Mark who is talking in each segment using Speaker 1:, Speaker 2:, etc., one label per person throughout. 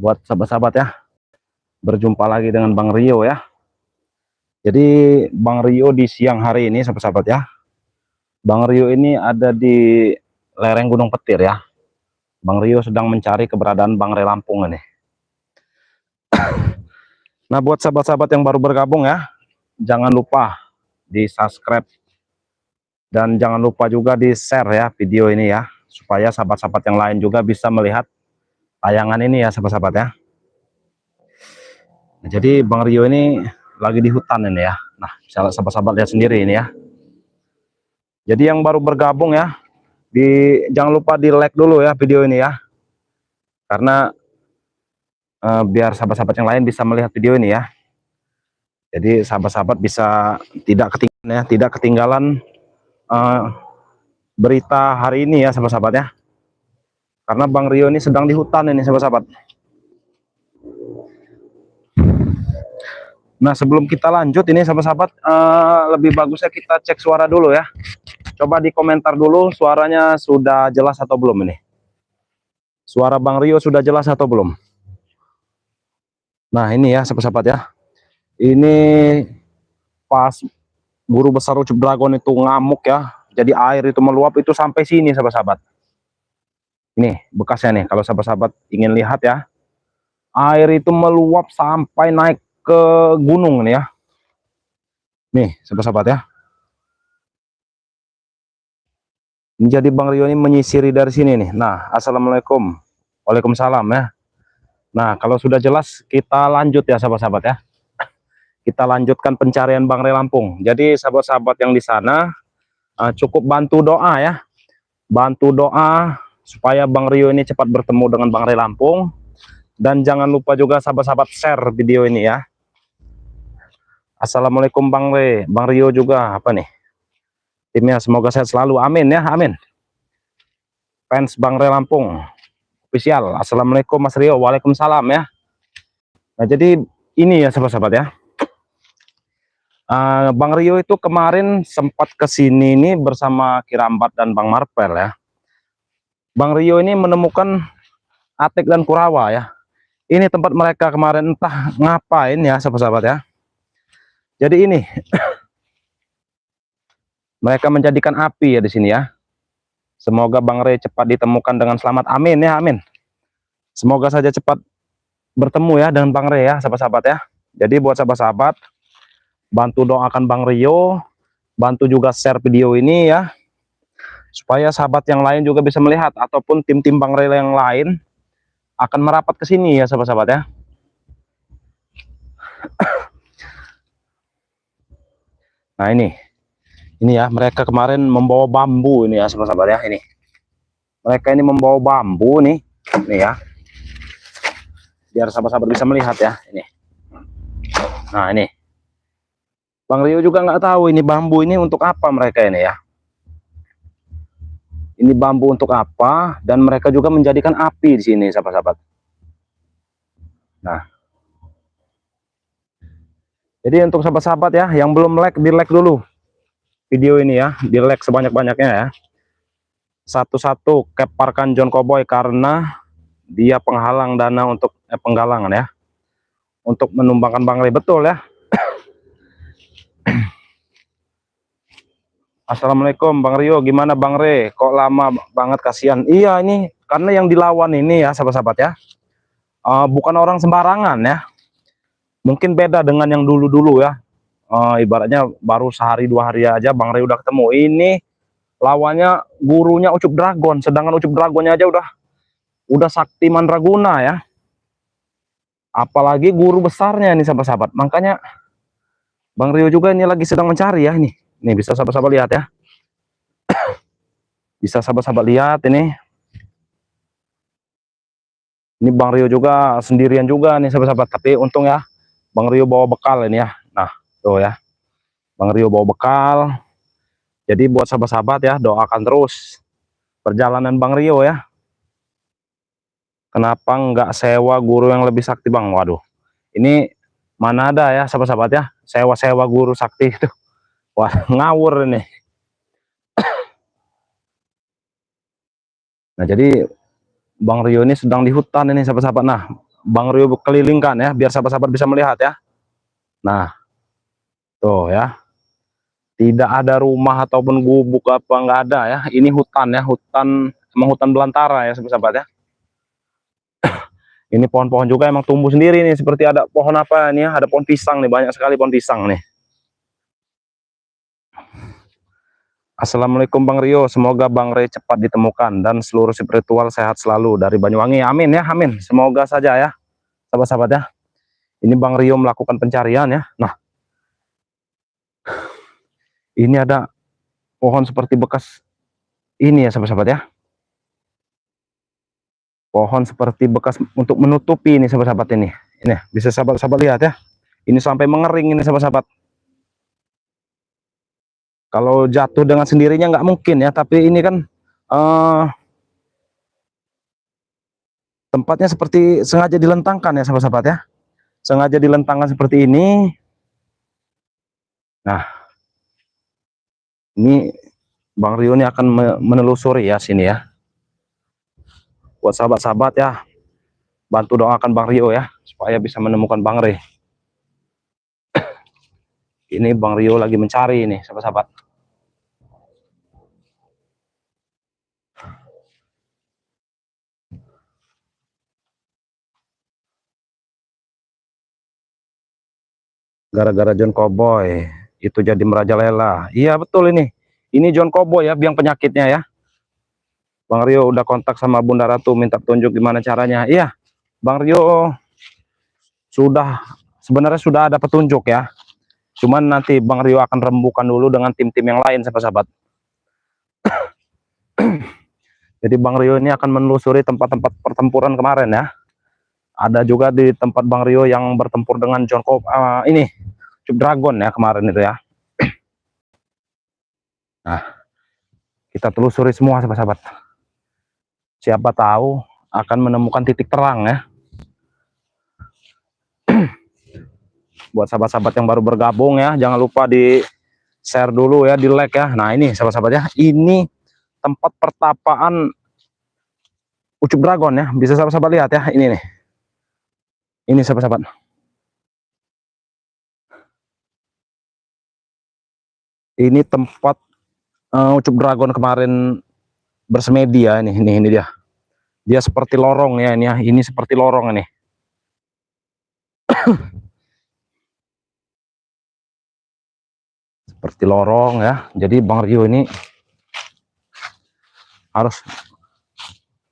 Speaker 1: buat sahabat-sahabat ya. Berjumpa lagi dengan Bang Rio ya. Jadi Bang Rio di siang hari ini sahabat-sahabat ya. Bang Rio ini ada di lereng Gunung Petir ya. Bang Rio sedang mencari keberadaan Bang Re Lampung ini. Nah, buat sahabat-sahabat yang baru bergabung ya, jangan lupa di subscribe dan jangan lupa juga di share ya video ini ya, supaya sahabat-sahabat yang lain juga bisa melihat tayangan ini ya sahabat-sahabat ya. Nah, jadi Bang Rio ini lagi di hutan ini ya. Nah, sahabat-sahabat lihat sendiri ini ya. Jadi yang baru bergabung ya, jangan lupa di like dulu ya video ini ya, karena biar sahabat-sahabat yang lain bisa melihat video ini ya. Jadi sahabat-sahabat bisa tidak ketinggalan berita hari ini ya sahabat-sahabat ya. Karena Bang Rio ini sedang di hutan ini sahabat-sahabat. Nah, sebelum kita lanjut ini sahabat-sahabat, lebih bagusnya kita cek suara dulu ya. Coba di komentar dulu suaranya sudah jelas atau belum ini. Suara Bang Rio sudah jelas atau belum? Nah, ini ya sahabat-sahabat ya. Ini pas guru besar ucup dragon itu ngamuk ya. Jadi air itu meluap itu sampai sini sahabat-sahabat. Ini bekasnya nih kalau sahabat-sahabat ingin lihat ya. Air itu meluap sampai naik ke gunung nih ya. Nih sahabat-sahabat ya. Ini jadi Bang Rio ini menyisiri dari sini nih. Nah, assalamualaikum. Waalaikumsalam ya. Nah, kalau sudah jelas kita lanjut ya sahabat-sahabat ya. Kita lanjutkan pencarian Bang Re Lampung. Jadi sahabat-sahabat yang di sana cukup bantu doa ya. Bantu doa supaya Bang Rio ini cepat bertemu dengan Bang Re Lampung. Dan jangan lupa juga sahabat-sahabat share video ini ya. Assalamualaikum Bang Re. Bang Rio juga apa nih? Timnya semoga sehat selalu. Amin ya, amin. Fans Bang Re Lampung official. Assalamualaikum Mas Rio. Waalaikumsalam ya. Nah, jadi ini ya sahabat-sahabat ya. Bang Rio itu kemarin sempat kesini nih bersama Kirambat dan Bang Marpel ya. Bang Rio ini menemukan Atik dan Kurawa ya. Ini tempat mereka kemarin entah ngapain ya sahabat-sahabat ya. Jadi ini mereka menjadikan api ya di sini ya. Semoga Bang Re cepat ditemukan dengan selamat. Amin ya, amin. Semoga saja cepat bertemu ya dengan Bang Re ya sahabat-sahabat ya. Jadi buat sahabat-sahabat, bantu doakan Bang Rio, bantu juga share video ini ya, supaya sahabat yang lain juga bisa melihat, ataupun tim-tim Bang Rio yang lain akan merapat ke sini ya sahabat-sahabat ya. Nah, ini ya mereka kemarin membawa bambu ini ya sahabat-sahabat ya. Ini mereka ini membawa bambu nih ya, biar sahabat-sahabat bisa melihat ya ini. Nah, ini Bang Rio juga nggak tahu ini bambu ini untuk apa mereka ini ya. Ini bambu untuk apa, dan mereka juga menjadikan api di sini sahabat-sahabat. Nah, jadi untuk sahabat-sahabat ya yang belum like, di like dulu video ini ya, di like sebanyak-banyaknya ya. Satu-satu keparkan John Cowboy karena dia penghalang dana untuk penggalangan ya, untuk menumbangkan Bang Re. Betul ya. Assalamualaikum Bang Rio, gimana Bang Re? Kok lama banget, kasihan. Iya, ini karena yang dilawan ini ya sahabat-sahabat ya, bukan orang sembarangan ya. Mungkin beda dengan yang dulu-dulu ya. Ibaratnya baru sehari dua hari aja Bang Re udah ketemu. Ini lawannya gurunya Ucup Dragon, sedangkan Ucup Dragonnya aja udah sakti mandraguna ya. Apalagi guru besarnya ini sahabat-sahabat. Makanya Bang Rio juga ini lagi sedang mencari ya ini. Nih bisa sahabat-sahabat lihat ya. Bisa sahabat-sahabat lihat ini. Ini Bang Rio juga sendirian juga nih sahabat-sahabat. Tapi untung ya Bang Rio bawa bekal ini ya. Nah, tuh ya. Bang Rio bawa bekal. Jadi buat sahabat-sahabat ya, doakan terus perjalanan Bang Rio ya. Kenapa nggak sewa guru yang lebih sakti Bang? Waduh. Ini mana ada ya sahabat-sahabat ya, sewa-sewa guru sakti itu. Wah, ngawur ini. Nah, jadi Bang Rio ini sedang di hutan ini sahabat-sahabat. Nah, Bang Rio kelilingkan ya, biar sahabat-sahabat bisa melihat ya. Nah, tuh ya, tidak ada rumah ataupun gubuk apa, nggak ada ya. Ini hutan ya, hutan, emang hutan belantara ya sahabat ya. Ini pohon-pohon juga emang tumbuh sendiri nih, seperti ada pohon apa nih ya, ada pohon pisang nih, banyak sekali pohon pisang nih. Assalamualaikum Bang Rio, semoga Bang Ray cepat ditemukan dan seluruh spiritual sehat selalu dari Banyuwangi. Amin ya, amin. Semoga saja ya, sahabat-sahabat ya. Ini Bang Rio melakukan pencarian ya. Nah, ini ada pohon seperti bekas ini ya sahabat-sahabat ya. Pohon seperti bekas untuk menutupi ini sahabat-sahabat ini. Ini bisa sahabat-sahabat lihat ya. Ini sampai mengering ini sahabat-sahabat. Kalau jatuh dengan sendirinya nggak mungkin ya, tapi ini kan tempatnya seperti sengaja dilentangkan ya sahabat-sahabat ya. Sengaja dilentangkan seperti ini. Nah, ini Bang Rio ini akan menelusuri ya sini ya. Buat sahabat-sahabat ya, bantu doakan Bang Rio ya, supaya bisa menemukan Bang Ray. Ini Bang Rio lagi mencari ini sahabat-sahabat. Gara-gara John Cowboy itu jadi merajalela. Iya betul ini John Cowboy ya, biang penyakitnya ya. Bang Rio udah kontak sama Bunda Ratu, minta tunjuk gimana caranya. Iya Bang Rio sudah, sebenarnya sudah ada petunjuk ya, cuman nanti Bang Rio akan rembukan dulu dengan tim-tim yang lain sahabat-sahabat. Jadi Bang Rio ini akan menelusuri tempat-tempat pertempuran kemarin ya. Ada juga di tempat Bang Rio yang bertempur dengan John Cowboy, ini Cup Dragon ya kemarin itu ya. Nah, kita telusuri semua sahabat-sahabat. Siapa tahu akan menemukan titik terang ya. Buat sahabat-sahabat yang baru bergabung ya, jangan lupa di share dulu ya, di like ya. Nah ini sahabat-sahabat ya, ini tempat pertapaan Ucup Dragon ya, bisa sahabat-sahabat lihat ya, ini nih. Ini sahabat-sahabat. Ini tempat Ucup Dragon kemarin bersemedi ya, ini dia. Dia seperti lorong ya ini ya, ini seperti lorong ini. Seperti lorong ya. Jadi Bang Rio ini harus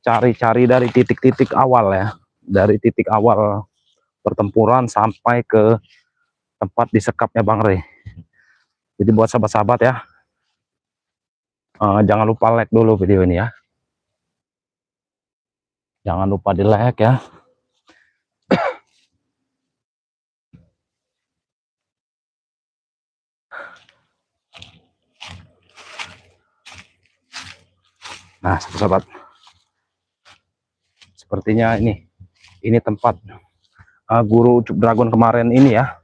Speaker 1: cari-cari dari titik-titik awal ya, dari titik awal pertempuran sampai ke tempat disekapnya Bang Ray. Jadi buat sahabat-sahabat ya, jangan lupa like dulu video ini ya, jangan lupa di like ya. Nah sahabat-sahabat, sepertinya ini tempat guru Ucup Dragon kemarin ini ya,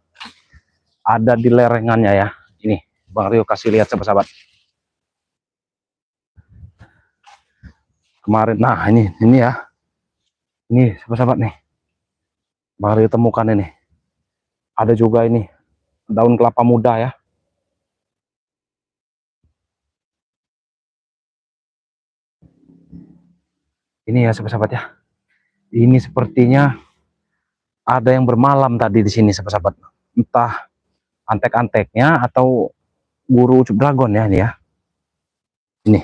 Speaker 1: ada di lerengannya ya. Ini Bang Rio kasih lihat sahabat-sahabat kemarin. Nah ini ya, ini sahabat-sahabat nih, Bang Rio temukan ini. Ada juga ini daun kelapa muda ya. Ini ya sahabat-sahabat ya, ini sepertinya ada yang bermalam tadi di sini sahabat-sahabat, entah antek-anteknya atau guru Ucup Dragon ya ini ya. Ini,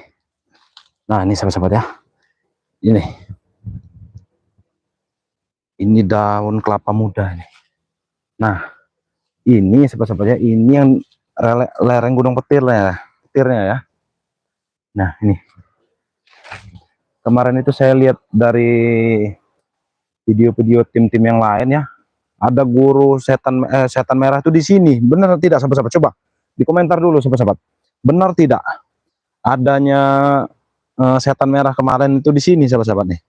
Speaker 1: nah ini sahabat-sahabat ya, ini daun kelapa muda ini. Nah ini sahabat-sahabat ya, ini yang lereng Gunung petirnya ya. Nah ini kemarin itu saya lihat dari video-video tim-tim yang lain ya, ada guru setan merah itu di sini. Benar tidak sahabat-sahabat? Coba di komentar dulu sahabat-sahabat, benar tidak adanya setan merah kemarin itu di sini sahabat-sahabat nih?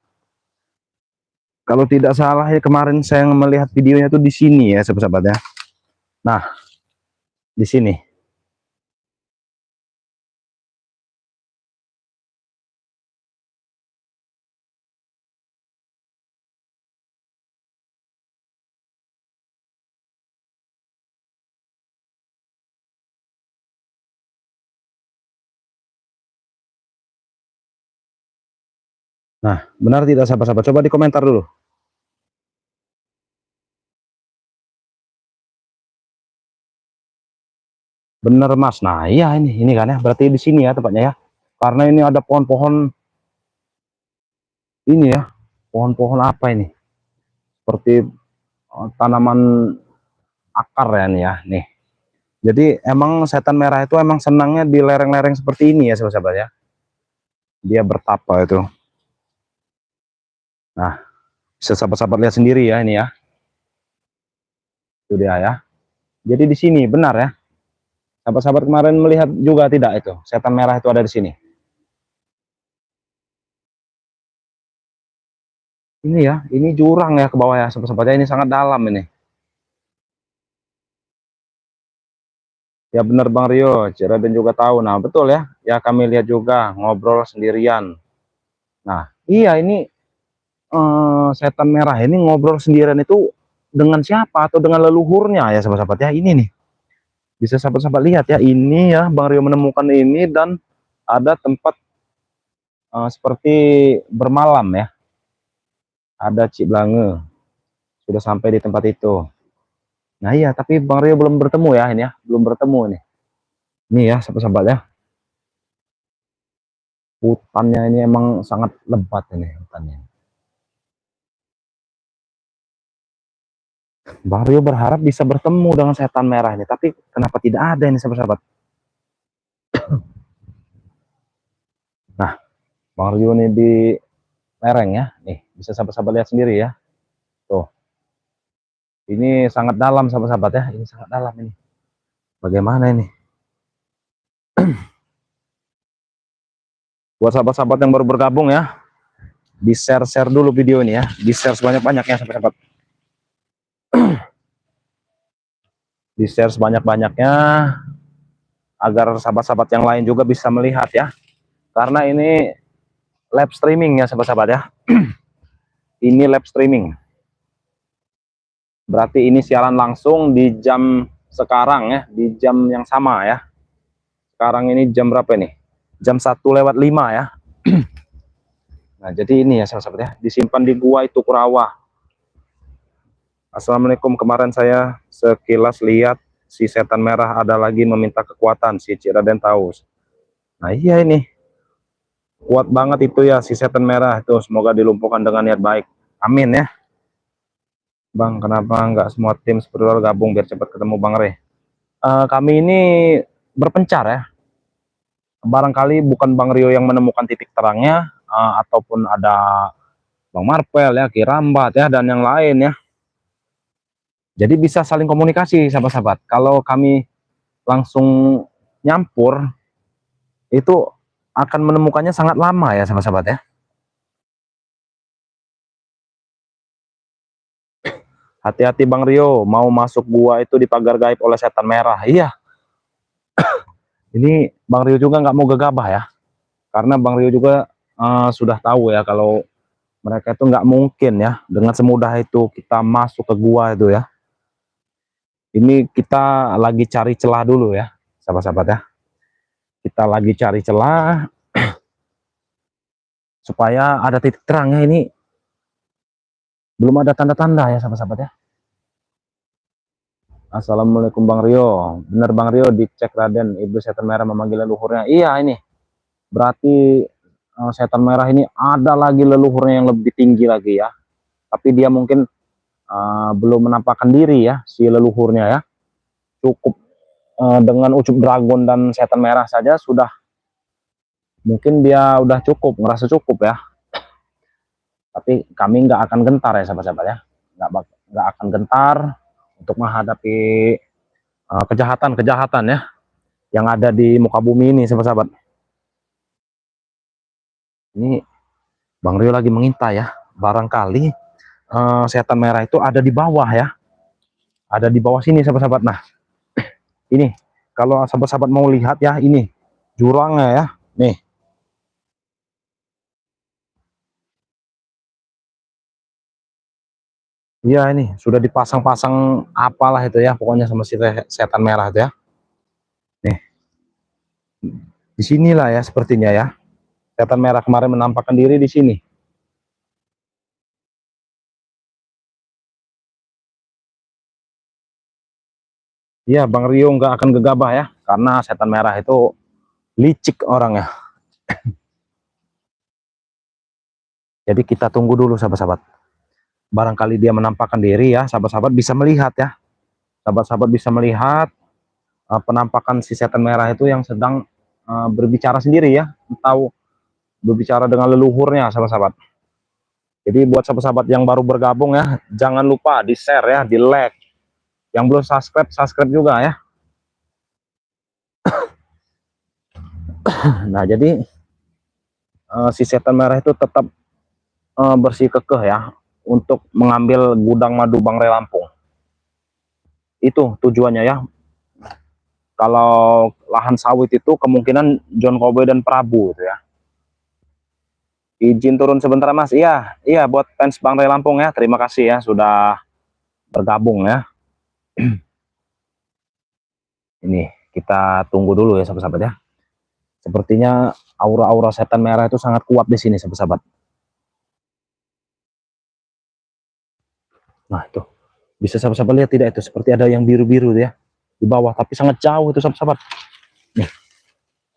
Speaker 1: Kalau tidak salah ya, kemarin saya melihat videonya itu di sini ya sahabat-sahabat ya. Nah di sini Nah, benar tidak sahabat-sahabat? Coba di komentar dulu. Bener Mas. Nah, iya ini kan ya. Berarti di sini ya tepatnya ya. Karena ini ada pohon-pohon ini ya. Pohon-pohon apa ini? Seperti tanaman akar ya nih ya. Nih. Jadi emang setan merah itu emang senangnya di lereng-lereng seperti ini ya sahabat-sahabat ya. Dia bertapa itu. Nah, bisa sahabat-sahabat lihat sendiri ya ini ya. Itu dia ya. Jadi di sini benar ya. Sahabat-sahabat kemarin melihat juga tidak itu? Setan merah itu ada di sini. Ini ya, ini jurang ya ke bawah ya sahabat-sahabatnya, ini sangat dalam ini. Ya benar Bang Rio, Ciraden juga tahu. Nah betul ya, ya kami lihat juga ngobrol sendirian. Nah iya ini setan merah ini ngobrol sendirian itu dengan siapa atau dengan leluhurnya ya sahabat-sahabat ya. Ini nih, bisa sahabat-sahabat lihat ya, ini ya Bang Rio menemukan ini dan ada tempat seperti bermalam ya. Ada Cik Blange, sudah sampai di tempat itu. Nah iya, tapi Bang Rio belum bertemu ya ini ya, belum bertemu nih. Ini ya sahabat-sahabat ya, hutannya ini emang sangat lebat ini hutannya. Bang Rio berharap bisa bertemu dengan setan merah ini, tapi kenapa tidak ada ini sahabat-sahabat. Nah, Bang Rio ini di lereng ya, nih bisa sahabat-sahabat lihat sendiri ya. Tuh, ini sangat dalam sahabat-sahabat ya, ini sangat dalam ini. Bagaimana ini? Buat sahabat-sahabat yang baru bergabung ya, di share-share dulu video ini ya, di share sebanyak-banyaknya sahabat-sahabat. Di share sebanyak-banyaknya agar sahabat-sahabat yang lain juga bisa melihat ya. Karena ini live streaming ya sahabat-sahabat ya. Ini live streaming. Berarti ini siaran langsung di jam sekarang ya, di jam yang sama ya. Sekarang ini jam berapa nih? Jam 1:05 ya. Nah, jadi ini ya sahabat-sahabat ya, disimpan di gua itu Kurawa. Assalamualaikum, kemarin saya sekilas lihat si setan merah ada lagi meminta kekuatan, si Ciraden tahu. Nah iya ini, kuat banget itu ya si setan merah itu, semoga dilumpuhkan dengan niat baik. Amin ya. Bang, kenapa nggak semua tim spiritual gabung biar cepat ketemu Bang Re? Kami ini berpencar ya. Barangkali bukan Bang Rio yang menemukan titik terangnya, ataupun ada Bang Marvel ya, Kirambat ya, dan yang lain ya. Jadi bisa saling komunikasi sahabat-sahabat. Kalau kami langsung nyampur, itu akan menemukannya sangat lama ya sahabat-sahabat ya. Hati-hati Bang Rio, mau masuk gua itu di pagar gaib oleh setan merah. Iya, ini Bang Rio juga nggak mau gegabah ya. Karena Bang Rio juga sudah tahu ya kalau mereka itu nggak mungkin ya dengan semudah itu kita masuk ke gua itu ya. Ini kita lagi cari celah dulu ya sahabat-sahabat ya, kita lagi cari celah supaya ada titik terangnya. Ini belum ada tanda-tanda ya sahabat-sahabat ya. Assalamualaikum Bang Rio, benar Bang Rio dicek Raden, iblis setan merah memanggil leluhurnya. Iya ini berarti setan merah ini ada lagi leluhurnya yang lebih tinggi lagi ya, tapi dia mungkin belum menampakkan diri ya si leluhurnya ya. Cukup dengan ucup dragon dan setan merah saja sudah, mungkin dia udah cukup, ngerasa cukup ya. Tapi kami nggak akan gentar ya sahabat-sahabat ya, nggak akan gentar untuk menghadapi kejahatan-kejahatan ya yang ada di muka bumi ini sahabat-sahabat. Ini Bang Rio lagi mengintai ya, barangkali setan merah itu ada di bawah ya, ada di bawah sini sahabat-sahabat. Nah ini kalau sahabat-sahabat mau lihat ya, ini jurangnya ya, nih. Iya ini sudah dipasang-pasang apalah itu ya, pokoknya sama si setan merah itu ya. Nih, disinilah ya sepertinya ya. Setan merah kemarin menampakkan diri di sini. Iya, Bang Rio nggak akan gegabah ya, karena setan merah itu licik orangnya. Jadi kita tunggu dulu sahabat-sahabat. Barangkali dia menampakkan diri ya, sahabat-sahabat bisa melihat ya. Sahabat-sahabat bisa melihat penampakan si setan merah itu yang sedang berbicara sendiri ya, atau berbicara dengan leluhurnya sahabat-sahabat. Jadi buat sahabat-sahabat yang baru bergabung ya, jangan lupa di share ya, di like. Yang belum subscribe, subscribe juga ya. Nah jadi si setan merah itu tetap bersikukuh ya untuk mengambil gudang madu Bangre Lampung. Itu tujuannya ya. Kalau lahan sawit itu kemungkinan John Kobe dan Prabu itu ya. Izin turun sebentar Mas. Iya, iya buat fans Bangre Lampung ya. Terima kasih ya sudah bergabung ya. Ini kita tunggu dulu ya sahabat-sahabat ya. Sepertinya aura-aura setan merah itu sangat kuat di sini sahabat-sahabat. Nah itu bisa sahabat-sahabat lihat tidak itu seperti ada yang biru-biru ya di bawah, tapi sangat jauh itu sahabat-sahabat. Nih,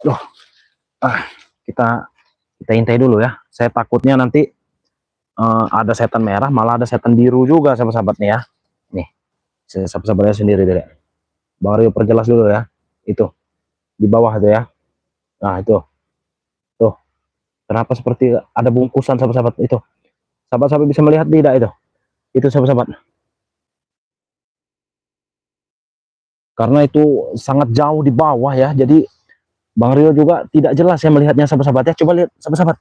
Speaker 1: loh, kita intai dulu ya. Saya takutnya nanti ada setan merah, malah ada setan biru juga sahabat-sahabat nih ya. Nih, sahabat-sahabatnya sendiri deh. Bang Rio perjelas dulu ya. Itu di bawah itu ya. Nah itu, tuh. Kenapa seperti ada bungkusan sahabat-sahabat itu? Sahabat-sahabat bisa melihat tidak itu? Itu sahabat-sahabat. Karena itu sangat jauh di bawah ya. Jadi Bang Rio juga tidak jelas ya melihatnya sahabat-sahabat ya. Coba lihat sahabat-sahabat.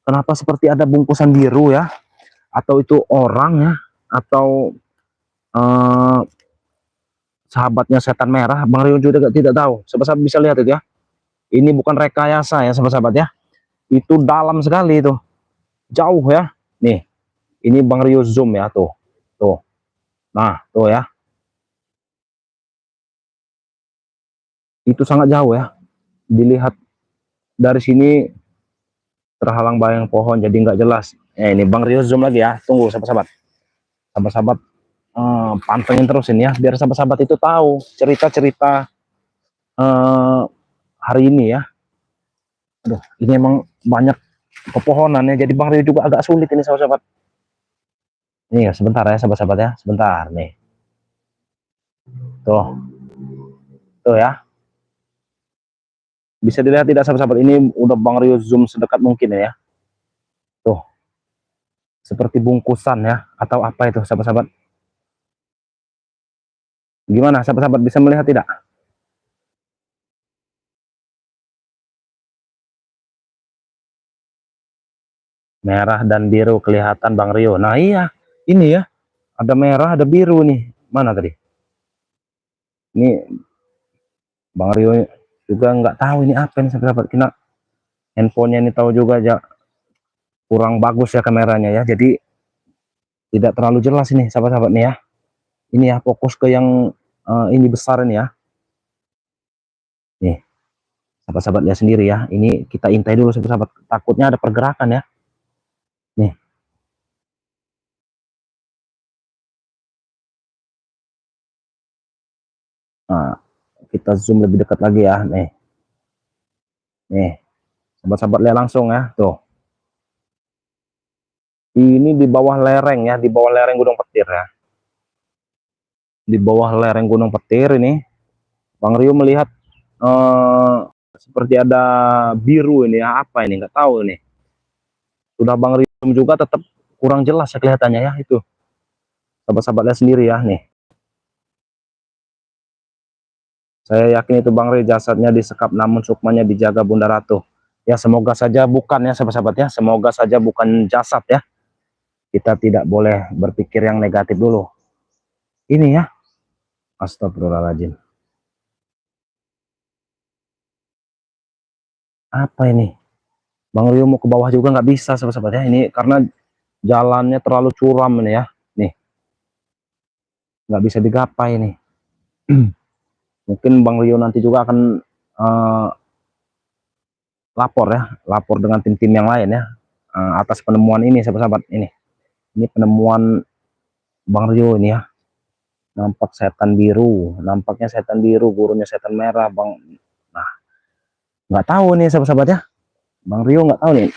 Speaker 1: Kenapa seperti ada bungkusan biru ya? Atau itu orang ya? Atau eh, sahabatnya setan merah? Bang Rio juga tidak tahu. Sahabat-sahabat bisa lihat itu ya. Ini bukan rekayasa ya sahabat-sahabat ya. Itu dalam sekali itu. Jauh ya. Nih. Ini Bang Rio zoom ya tuh. Tuh. Nah, tuh ya. Itu sangat jauh ya. Dilihat dari sini terhalang bayang pohon jadi nggak jelas. Ini Bang Rio zoom lagi ya. Tunggu sahabat-sahabat. Sahabat-sahabat pantengin terus ini ya biar sahabat-sahabat itu tahu cerita-cerita hari ini ya. Aduh, ini emang banyak pepohonan ya. Jadi Bang Rio juga agak sulit ini sahabat-sahabat. Ini ya sebentar ya sahabat-sahabat ya. Sebentar nih. Tuh. Tuh ya. Bisa dilihat tidak sahabat-sahabat, ini udah Bang Rio zoom sedekat mungkin ya. Tuh. Seperti bungkusan ya atau apa itu sahabat-sahabat. Gimana sahabat-sahabat bisa melihat tidak? Merah dan biru kelihatan Bang Rio. Nah iya, ini ya. Ada merah, ada biru nih. Mana tadi? Ini Bang Rio juga nggak tahu ini apa nih sahabat-sahabat. Kena handphonenya ini tahu juga aja kurang bagus ya kameranya ya. Jadi tidak terlalu jelas ini sahabat-sahabat nih ya. Ini ya fokus ke yang ini besar ini ya. Nih, sahabat-sahabat lihat sendiri ya. Ini kita intai dulu sahabat-sahabat. Takutnya ada pergerakan ya. Nih. Nah, kita zoom lebih dekat lagi ya. Nih, sahabat-sahabat lihat langsung ya. Tuh. Ini di bawah lereng ya, di bawah lereng Gunung Petir ya. Di bawah lereng Gunung Petir ini, Bang Rio melihat seperti ada biru ini ya. Apa ini? Nggak tahu ini. Sudah Bang Rio juga tetap kurang jelas ya kelihatannya ya itu. Sahabat-sahabat lihat sendiri ya nih. Saya yakin itu Bang Rio jasadnya disekap namun sukmanya dijaga Bunda Ratu. Ya semoga saja bukan ya sahabat-sahabat ya. Semoga saja bukan jasad ya. Kita tidak boleh berpikir yang negatif dulu. Ini ya. Astagfirullahaladzim. Apa ini? Bang Rio mau ke bawah juga nggak bisa sahabat-sahabat ya. Ini karena jalannya terlalu curam ini ya. Nih. Nggak bisa digapai nih. Mungkin Bang Rio nanti juga akan lapor ya. Lapor dengan tim-tim yang lain ya. Atas penemuan ini sahabat-sahabat. Ini penemuan Bang Rio ini ya. Nampak setan biru, nampaknya setan biru, gurunya setan merah, Bang. Nah, nggak tahu nih sahabat-sahabat ya. Bang Rio nggak tahu nih.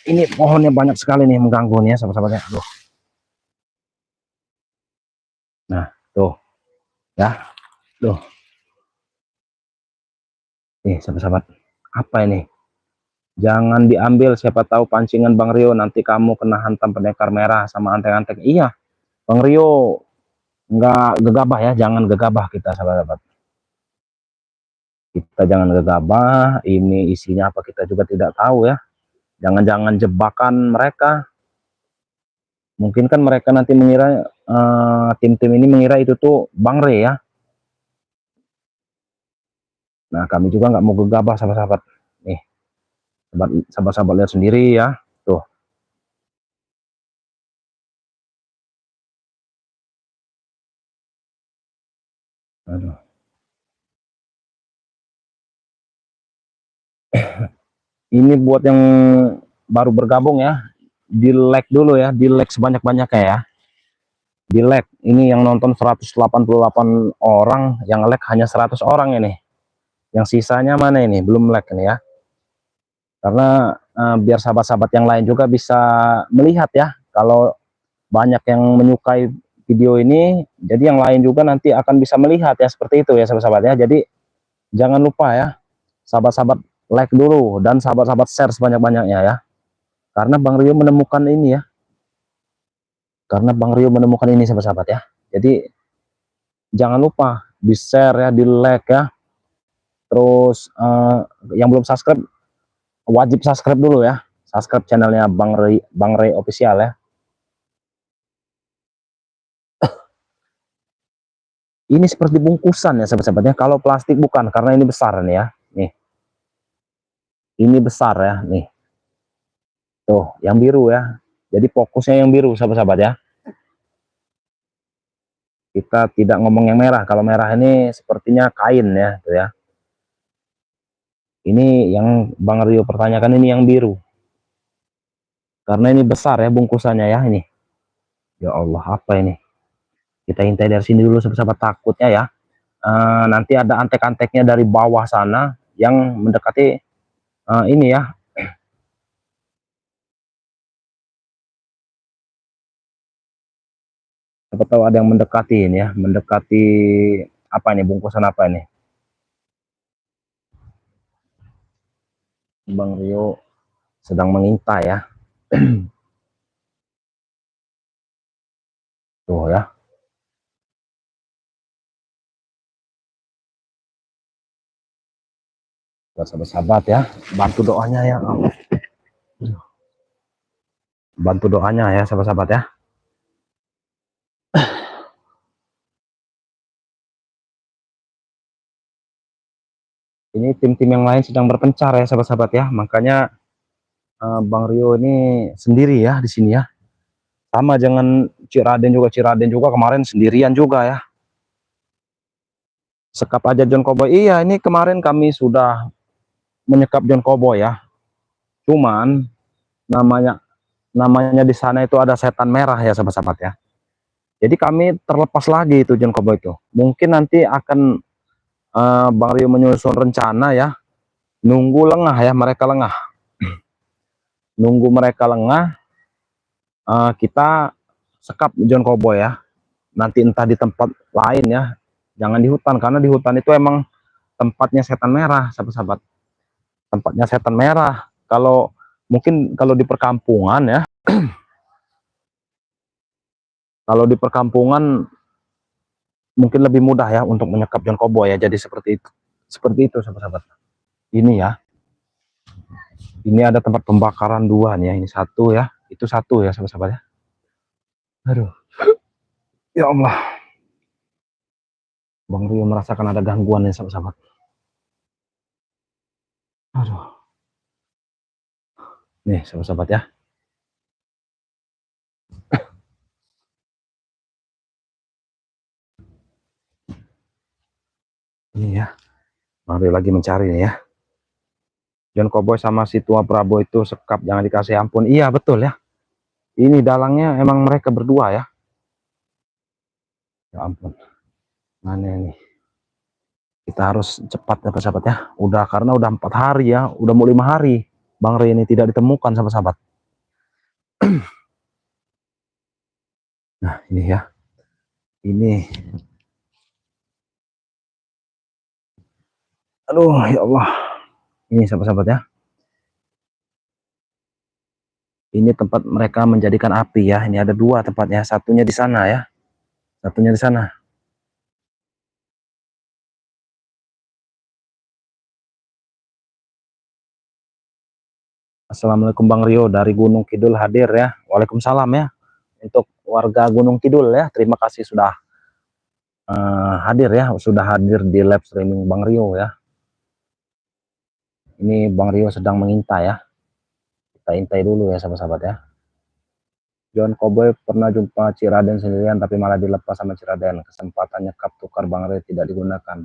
Speaker 1: Ini pohonnya banyak sekali nih mengganggu nih ya sahabat-sahabat ya. Aduh. Nah, tuh ya. Tuh. Nih sahabat-sahabat. Apa ini? Jangan diambil, siapa tahu pancingan Bang Rio, nanti kamu kena hantam pendekar merah sama antek-antek. Iya, Bang Rio nggak gegabah ya, jangan gegabah kita sahabat-sahabat. Kita jangan gegabah, ini isinya apa kita juga tidak tahu ya. Jangan-jangan jebakan mereka. Mungkin kan mereka nanti mengira, tim-tim ini mengira itu tuh Bang Re ya. Nah, kami juga nggak mau gegabah sahabat-sahabat. Nih, sahabat-sahabat lihat sendiri ya. Tuh. Aduh. Ini buat yang baru bergabung ya, di like dulu ya, di like sebanyak-banyaknya ya. Di like, ini yang nonton 188 orang, yang like hanya 100 orang ini. Yang sisanya mana ini? Belum like ini ya. Karena biar sahabat-sahabat yang lain juga bisa melihat ya. Kalau banyak yang menyukai video ini, jadi yang lain juga nanti akan bisa melihat ya, seperti itu ya sahabat-sahabat ya. Jadi jangan lupa ya, sahabat-sahabat like dulu dan sahabat-sahabat share sebanyak-banyaknya ya. Karena Bang Rio menemukan ini ya. Karena Bang Rio menemukan ini sahabat-sahabat ya. Jadi jangan lupa di share ya, di like ya. Terus yang belum subscribe wajib subscribe dulu ya. Subscribe channelnya Bang Ray official ya. Ini seperti bungkusan ya sahabat-sahabatnya. Kalau plastik bukan, karena ini besar nih ya. Nih. Ini besar ya, nih. Tuh, yang biru ya. Jadi fokusnya yang biru sahabat-sahabat ya. Kita tidak ngomong yang merah. Kalau merah ini sepertinya kain ya, tuh ya. Ini yang Bang Rio pertanyakan, ini yang biru. Karena ini besar ya bungkusannya ya ini. Ya Allah, apa ini? Kita hintai dari sini dulu sahabat-sahabat, takutnya ya. Nanti ada antek-anteknya dari bawah sana yang mendekati ini ya. Siapa tahu ada yang mendekati ini ya, mendekati apa ini, bungkusan apa ini? Bang Rio sedang mengintai ya. Tuh ya. Buat sahabat-sahabat ya, bantu doanya ya. Bantu doanya ya sahabat-sahabat ya. Ini tim-tim yang lain sedang berpencar ya sahabat-sahabat ya. Makanya Bang Rio ini sendiri ya di sini ya. Sama jangan Ciraden juga kemarin sendirian juga ya. Sekap aja John Cowboy. Iya, ini kemarin kami sudah menyekap John Cowboy ya. Cuman namanya di sana itu ada setan merah ya sahabat-sahabat ya. Jadi kami terlepas lagi itu John Cowboy itu. Mungkin nanti akan Bang Rio menyusun rencana ya. Nunggu lengah ya, mereka lengah. Nunggu mereka lengah, kita sekap John Cowboy ya. Nanti entah di tempat lain ya. Jangan di hutan, karena di hutan itu emang tempatnya setan merah sahabat-sahabat. Tempatnya setan merah. Kalau mungkin kalau di perkampungan ya, kalau di perkampungan mungkin lebih mudah ya untuk menyekap John Cowboy ya. Jadi seperti itu sahabat-sahabat. Ini ya, ini ada tempat pembakaran dua nih ya. Ini satu ya, itu satu ya sahabat-sahabat ya. Aduh, ya Allah, Bang Rio merasakan ada gangguan ya sahabat-sahabat. Aduh, nih sahabat-sahabat ya. Ini ya, Bang Rio lagi mencari nih ya. John Cowboy sama si tua Prabowo itu sekap, jangan dikasih ampun. Iya betul ya. Ini dalangnya emang mereka berdua ya. ampun, mana ini, kita harus cepat ya sahabat ya, udah karena udah 4 hari ya, udah mau 5 hari Bang Rey ini tidak ditemukan sahabat-sahabat. Nah ini ya, ini aduh ya Allah, ini sahabat-sahabat ya, ini tempat mereka menjadikan api ya, ini ada 2 tempatnya, satunya di sana ya, satunya di sana. Assalamualaikum Bang Rio dari Gunung Kidul hadir ya. Waalaikumsalam ya. Untuk warga Gunung Kidul ya, terima kasih sudah hadir ya, sudah hadir di live streaming Bang Rio ya. Ini Bang Rio sedang mengintai ya. Kita intai dulu ya sahabat-sahabat ya. John Cowboy pernah jumpa Ciraden sendirian tapi malah dilepas sama Ciraden. Kesempatannya cup tukar Bang Rio tidak digunakan.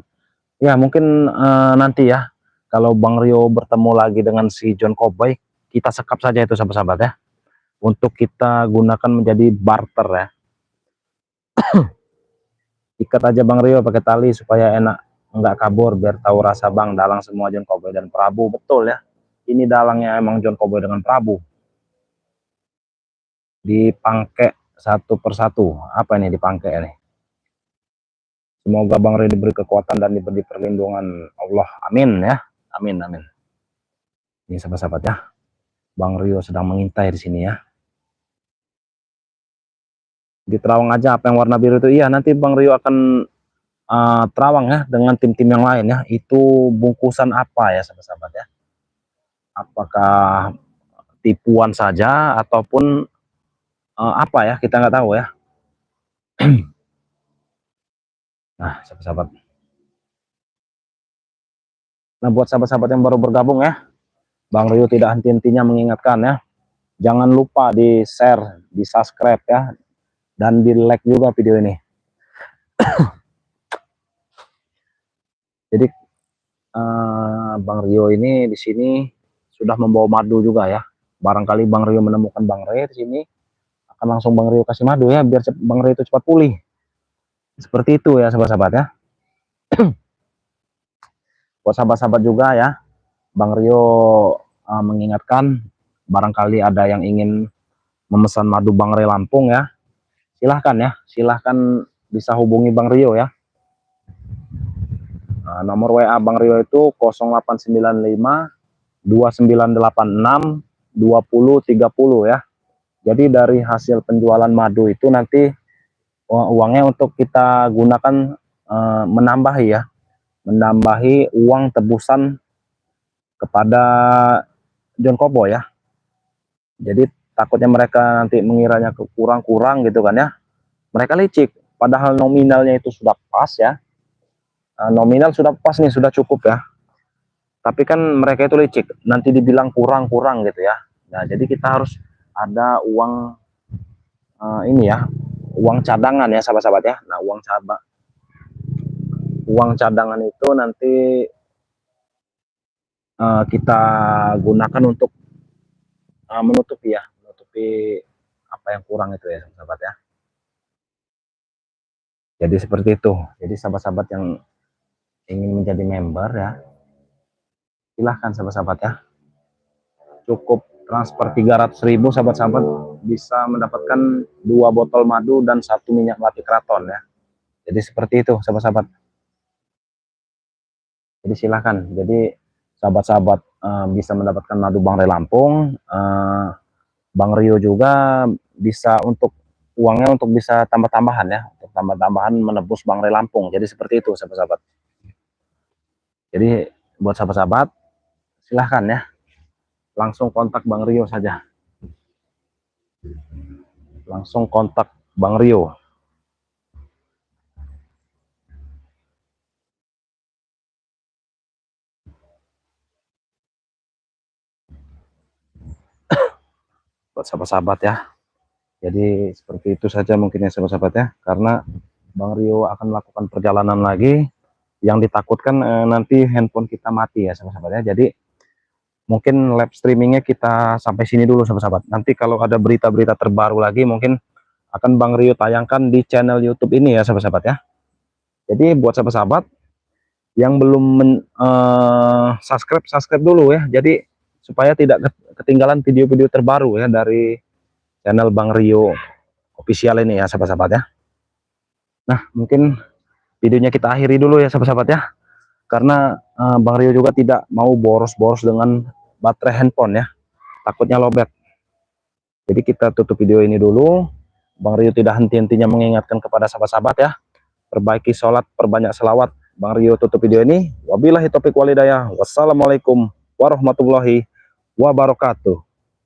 Speaker 1: Ya mungkin nanti ya, kalau Bang Rio bertemu lagi dengan si John Cowboy, kita sekap saja itu sahabat-sahabat ya, untuk kita gunakan menjadi barter ya. Ikat aja Bang Rio pakai tali supaya enak, nggak kabur, biar tahu rasa Bang dalang semua John Cowboy dan Prabu. Betul ya, ini dalangnya emang John Cowboy dengan Prabu, dipangke satu persatu. Apa ini dipangke ini? Semoga Bang Rio diberi kekuatan dan diberi perlindungan Allah, amin ya, amin amin. Ini sahabat-sahabat ya, Bang Rio sedang mengintai di sini ya. Di terawang aja apa yang warna biru itu, iya nanti Bang Rio akan terawang ya dengan tim-tim yang lain ya. Itu bungkusan apa ya sahabat-sahabat ya, apakah tipuan saja ataupun apa ya, kita nggak tahu ya. Nah sahabat-sahabat, nah buat sahabat-sahabat yang baru bergabung ya, Bang Rio tidak henti-hentinya mengingatkan ya, jangan lupa di share, di subscribe ya, dan di like juga video ini. Jadi Bang Rio ini di sini sudah membawa madu juga ya. Barangkali Bang Rio menemukan Bang Ray di sini, akan langsung Bang Rio kasih madu ya, biar Bang Ray itu cepat pulih. Seperti itu ya sahabat-sahabat ya. Buat sahabat-sahabat juga ya, Bang Rio mengingatkan, barangkali ada yang ingin memesan madu Bang Ray Lampung ya, silahkan ya, silahkan bisa hubungi Bang Rio ya. Nomor WA Bang Rio itu 0895 2986 2030 ya. Jadi dari hasil penjualan madu itu nanti uangnya untuk kita gunakan menambahi ya, menambahi uang tebusan kepada John Cowboy ya. Jadi takutnya mereka nanti mengiranya kurang-kurang gitu kan ya, mereka licik, padahal nominalnya itu sudah pas ya, nominal sudah pas nih, sudah cukup ya, tapi kan mereka itu licik, nanti dibilang kurang-kurang gitu ya. Nah jadi kita harus ada uang ini ya, uang cadangan ya sahabat-sahabat ya. Nah uang cadangan itu nanti kita gunakan untuk menutupi apa yang kurang itu ya sahabat ya. Jadi seperti itu. Jadi sahabat-sahabat yang ingin menjadi member ya, silahkan sahabat-sahabat ya, cukup transfer 300.000 sahabat-sahabat bisa mendapatkan 2 botol madu dan 1 minyak mati keraton ya. Jadi seperti itu sahabat-sahabat. Jadi silahkan, jadi sahabat-sahabat bisa mendapatkan madu Bang Ray Lampung, Bang Rio juga bisa untuk uangnya untuk bisa tambah-tambahan ya, untuk tambah-tambahan menebus Bang Ray Lampung. Jadi seperti itu sahabat-sahabat. Jadi buat sahabat-sahabat silahkan ya, langsung kontak Bang Rio saja, langsung kontak Bang Rio. Buat sahabat-sahabat ya, jadi seperti itu saja mungkin ya sahabat-sahabat ya, karena Bang Rio akan melakukan perjalanan lagi, yang ditakutkan nanti handphone kita mati ya sahabat-sahabat ya. Jadi mungkin live streamingnya kita sampai sini dulu sahabat-sahabat, nanti kalau ada berita-berita terbaru lagi mungkin akan Bang Rio tayangkan di channel YouTube ini ya sahabat-sahabat ya. Jadi buat sahabat-sahabat yang belum subscribe dulu ya. Jadi supaya tidak ketinggalan video-video terbaru ya dari channel Bang Rio official ini ya sahabat-sahabat ya. Nah, mungkin videonya kita akhiri dulu ya sahabat-sahabat ya. Karena Bang Rio juga tidak mau boros-boros dengan baterai handphone ya. Takutnya lowbat. Jadi kita tutup video ini dulu. Bang Rio tidak henti-hentinya mengingatkan kepada sahabat-sahabat ya. Perbaiki sholat, perbanyak selawat. Bang Rio tutup video ini. Wabillahi taufiq walhidayah. Wassalamualaikum warahmatullahi wabarakatuh.